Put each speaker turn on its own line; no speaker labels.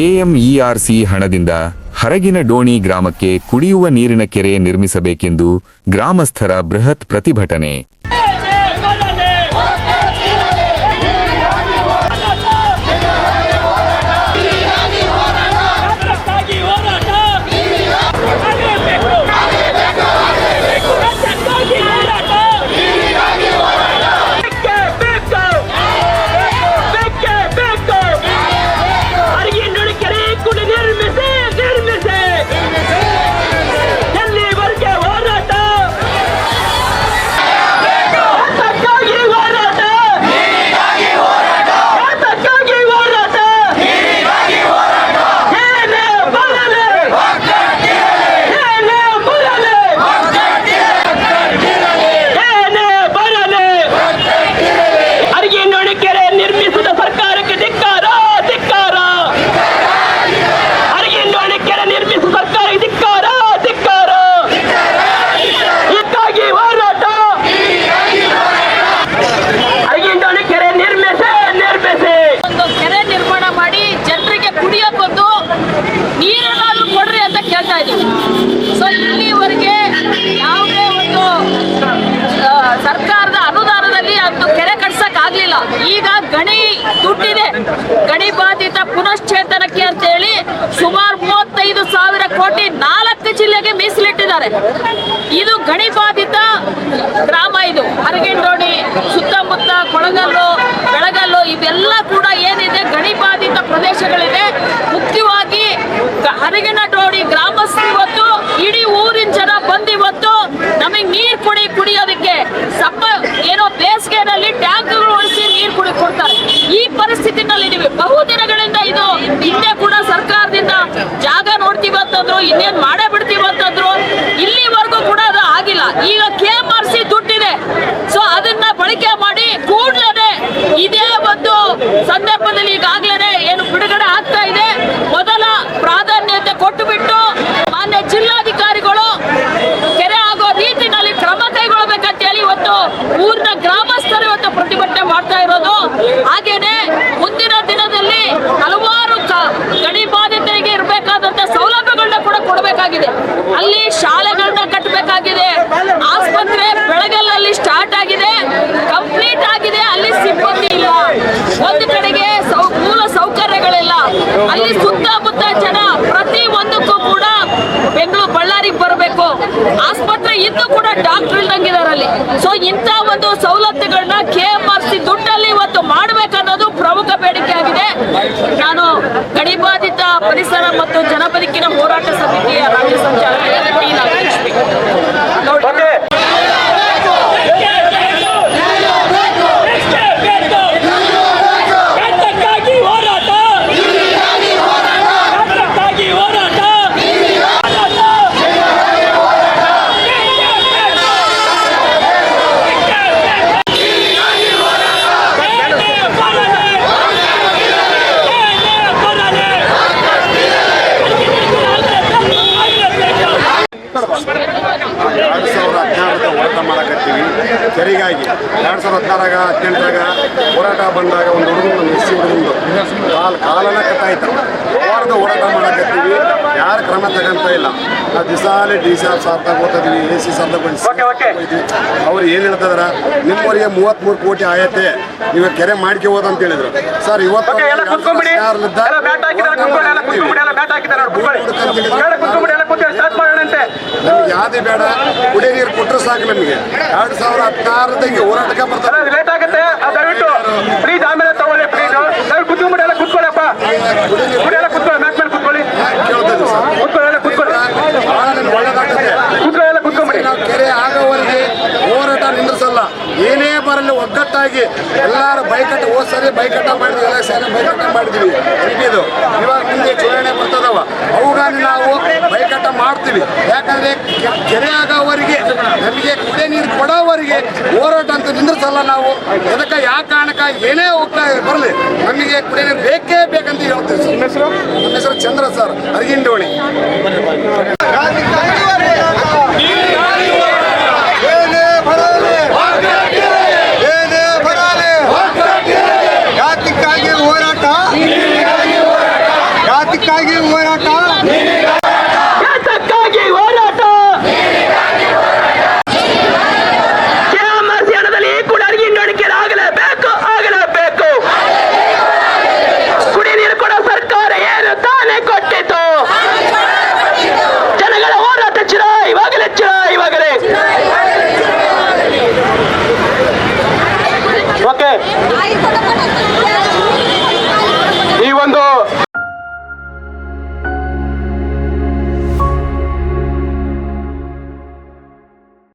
KMERC ಹಣದಿಂದ ಹರಗಿನ ಡೋಣಿ ಗ್ರಾಮಕ್ಕೆ ಕುಡಿಯುವ ನೀರಿನ ಕೆರೆ ನಿರ್ಮಿಸಬೇಕೆಂದು ಗ್ರಾಮಸ್ಥರ ಬೃಹತ್ ಪ್ರತಿಭಟನೆ.
ಸರ್ಕಾರದ ಅನುದಾನದಲ್ಲಿ ಅದು ಕೆರೆ ಕಟ್ಸಕ್ಕಾಗ್ಲಿಲ್ಲ. ಈಗ ಗಣಿ ದುಡ್ಡಿದೆ, ಗಣಿ ಬಾಧಿತ ಪುನಶ್ಚೇತನಕ್ಕೆ ಅಂತ ಹೇಳಿ ಸುಮಾರು 35,000 ಕೋಟಿ 4 ಜಿಲ್ಲೆಗೆ ಮೀಸಲಿಟ್ಟಿದ್ದಾರೆ. ಇದು ಗಣಿ ಬಾಧಿತ ಗ್ರಾಮ. ಇದು ಹರಗಿನಡೋಣಿ ಸುತ್ತಮುತ್ತ ಕೊಳಗಲ್ಲು, ಬೆಳಗಲ್ಲು ಇವೆಲ್ಲ ಕೂಡ ಏನಿದೆ ಗಣಿ ಬಾಧಿತ ಪ್ರದೇಶಗಳಿದೆ. ಮುಖ್ಯವಾಗಿ ಹರಗಿನಡೋಣಿ ಗ್ರಾಮಸ್ಥರು ಇವತ್ತು ಇಡೀ ಊರಿನ ಜನ ಬಂದು ಇವತ್ತು ನಮಗೆ ನೀರು ಕುಡಿಯೋದಕ್ಕೆ ಏನೋ ಬೇಸಿಗೆನಲ್ಲಿ ಟ್ಯಾಂಕ್ಗಳು ಒಳಿಸಿ ನೀರು ಕೊಡ್ತಾರೆ. ಈ ಪರಿಸ್ಥಿತಿನಲ್ಲಿ ಇದೀವಿ. ಬಹುದಿನಗಳಿಂದ ಇದು ಹಿಂದೆ ಕೂಡ ಸರ್ಕಾರದಿಂದ ಜಾಗ ನೋಡ್ತೀವಿ ಅಂತಂದ್ರು, ಇನ್ನೇನ್ ಮಾಡೇ ಬಿಡ್ತೀವಿ ಅಂತಂದ್ರು. ಇಲ್ಲಿವರೆಗೂ ಕೂಡ ಅದು ಆಗಿಲ್ಲ. ಈಗ ಕೆಎಂಆರ್ಸಿ ದುಡ್ಡಿದೆ, ಸೊ ಅದನ್ನ ಬಳಕೆ ಮಾಡಿ ಕೂಡಲೇ ಇದೇ ಒಂದು ಸಂದರ್ಭದಲ್ಲಿ ಈಗಾಗಲೇ ಏನು ಬಿಡುಗಡೆ ಆಗ್ತಾ ಇದೆ. ಮೊದಲ ಪ್ರಾಧಾನ್ಯತೆ ಕೊಟ್ಟು ಬಿಟ್ಟು ಮಾನ್ಯ ಜಿಲ್ಲಾಧಿಕಾರಿಗಳು ಕೆರೆ ಆಗೋ ರೀತಿನಲ್ಲಿ ಕ್ರಮ ಕೈಗೊಳ್ಳಬೇಕಂತ ಹೇಳಿ ಇವತ್ತು ಊರಿನ ಗ್ರಾಮಸ್ಥರು ಇವತ್ತು ಪ್ರತಿಭಟನೆ ಮಾಡ್ತಾ ಇರೋದು. ಹಾಗೇನೆ ಮುಂದಿನ ದಿನದಲ್ಲಿ ಹಲವಾರು ಗಣಿ ಬಾಧಿತರಿಗೆ ಇರಬೇಕಾದಂತ ಸೌಲಭ್ಯಗಳನ್ನ ಕೂಡ ಕೊಡಬೇಕಾಗಿದೆ. ಅಲ್ಲಿ ಶಾಲೆಗಳನ್ನ ಕಟ್ಟಬೇಕಾಗಿದೆ. ಆಸ್ಪತ್ರೆ ಬೆಳಗಲ್ಲಲ್ಲಿ ಸ್ಟಾರ್ಟ್ ಆಗಿದೆ, ಕಂಪ್ಲೀಟ್ ಆಗಿದೆ. ಅಲ್ಲಿ ಸಿಬ್ಬಂದಿ ಇಲ್ಲ, ಒಂದು ಕಡೆಗೆ ಮೂಲ ಸೌಕರ್ಯಗಳಿಲ್ಲ. ಅಲ್ಲಿ ಸುತ್ತಮುತ್ತ ಜನ ಪ್ರತಿ ಒಂದಕ್ಕೂ ಕೂಡ ಬೆಂಗಳೂರು ಬಳ್ಳಾರಿಗೆ ಬರಬೇಕು. ಆಸ್ಪತ್ರೆ ಇದ್ದು ಕೂಡ ಡಾಕ್ಟರ್ ಇಲ್ದಂಗಿದ್ದಾರೆ ಅಲ್ಲಿ. ಸೊ ಇಂಥ ಒಂದು ಸವಲತ್ತುಗಳನ್ನ ಕೆಎಂಆರ್ಸಿ ದುಡ್ಡಲ್ಲಿ ಇವತ್ತು ಮಾಡಬೇಕನ್ನೋದು ಪ್ರಮುಖ ಬೇಡಿಕೆ ಆಗಿದೆ. ನಾನು ಗಣಿ ಬಾಧಿತ ಪರಿಸರ ಮತ್ತು ಜನಬದುಕಿನ ಹೋರಾಟ ಸಮಿತಿಯ ರಾಜ್ಯ ಸಂಚಾಲಕ ಟಿ. ನಾಗಲಕ್ಷ್ಮಿ.
ಕೆರೆಗಾಗಿ 2016-18 ಹೋರಾಟ ಬಂದಾಗ ಒಂದು ಹುಡುಗನ ಎಸ್ಸಿ ಹುಡುಗಂದು ಕಾಲನ ಕಟ್ಟಾಯ್ತು. ವಾರದ ಹೋರಾಟ ಮಾಡಕತ್ತೀವಿ, ಯಾರು ಕ್ರಮ ತಗೊಂತ ಇಲ್ಲ. ನಾವು ದಿಸಾಲೆ DC ಸಾರ್ ತಗೋತಿದ್ವಿ, AC ಸಾರ್ ತಗೊಂಡಿದ್ವಿ. ಅವ್ರು ಏನು ಹೇಳ್ತಿದಾರ, ನಿಮ್ಮವರಿಗೆ 33 ಕೋಟಿ ಆಯತೆ, ನೀವು ಕೆರೆ ಮಾಡ್ಕೆ ಹೋದ ಅಂತ ಹೇಳಿದ್ರು. ಸರ್ ಇವತ್ತು ನಮ್ಗೆ ಯಾವ್ದೇ ಬೇಡ, ಕುಡಿಯ ನೀರು ಕೊಟ್ಟರು ಸಾಕು. ನಮಗೆ 2016 ಹೋರಾಟಕ್ಕೆ ಬರ್ತಾರೆ. ಲೇಟ್ ಆಗುತ್ತೆ, ದಯವಿಟ್ಟು ಪ್ಲೀಸ್ ಆಮೇಲೆ ತಗೊಳ್ಳಿ. ಪ್ಲೀಸ್ ಕುತ್ಕೊಂಡ್ಬಿಡಿ, ಎಲ್ಲ ಕುತ್ಕೊಳ್ಳಪ್ಪ, ಕುಡಿಯೆಲ್ಲ ಕುತ್ಕೊಳ್ಳಿ, ಮ್ಯಾಚ್ ಮೇಲೆ ಕುತ್ಕೊಳ್ಳಿ, ಕೇಳ್ತೇವೆ ಸರ್, ಕುತ್ಕೊಳ್ಳಿ, ಕುತ್ಕೊಳ್ಳಿ, ಒಳ್ಳೇದಾಗ್ತದೆ. ಕುತ್ಕೊಳ್ಳಿ, ಕುತ್ಕೊಂಡ್ಬಿಡಿ. ನಾವು ಕೆರೆ ಆಗೋವರೆಗೆ ಹೋರಾಟ ನಿಂದ್ರಿಸಲ್ಲ. ಏನೇ ಬರಲಿ ಒಗ್ಗಟ್ಟಾಗಿ ಎಲ್ಲರೂ ಬೈಕಟ್ಟ, ಹೋದ್ ಸರಿ ಬೈಕಟ್ಟ ಮಾಡಿದ್ವಿ, ಎಲೆಕ್ಷನ್ ಬೈಕಟ್ಟ ಮಾಡಿದ್ವಿ. ಇದು ಇವಾಗ ಮುಂದೆ ಚುನಾವಣೆ ಬರ್ತದವ, ಅವುಗಾಗಿ ನಾವು ಬೈಕಟ್ಟ ಮಾಡ್ತೀವಿ. ಯಾಕಂದ್ರೆ ಕೆರೆ ಆಗೋವರೆಗೆ ನಮಗೆ ಕುಡಿಯ ನೀರು ಕೊಡೋವರೆಗೆ ಹೋರಾಟ ಅಂತ ನಿಂದ್ರಿಸಲ್ಲ ನಾವು. ಅದಕ್ಕೆ ಯಾವ ಕಾರಣಕ್ಕ ಏನೇ ಹೋಗ್ತಾ ಬರಲಿ ನಮಗೆ ಕುಡಿಯ ನೀರು ಬೇಕೇ ಬೇಕಂತ ಹೇಳ್ತೀವಿ ಸರ್. ನಮ್ಮ ಹೆಸರು ಚಂದ್ರ ಸರ್, ಹರಗಿನಡೋಣಿ.
ಇದಕ್ಕಾಗಿ ಹೋರಾಟ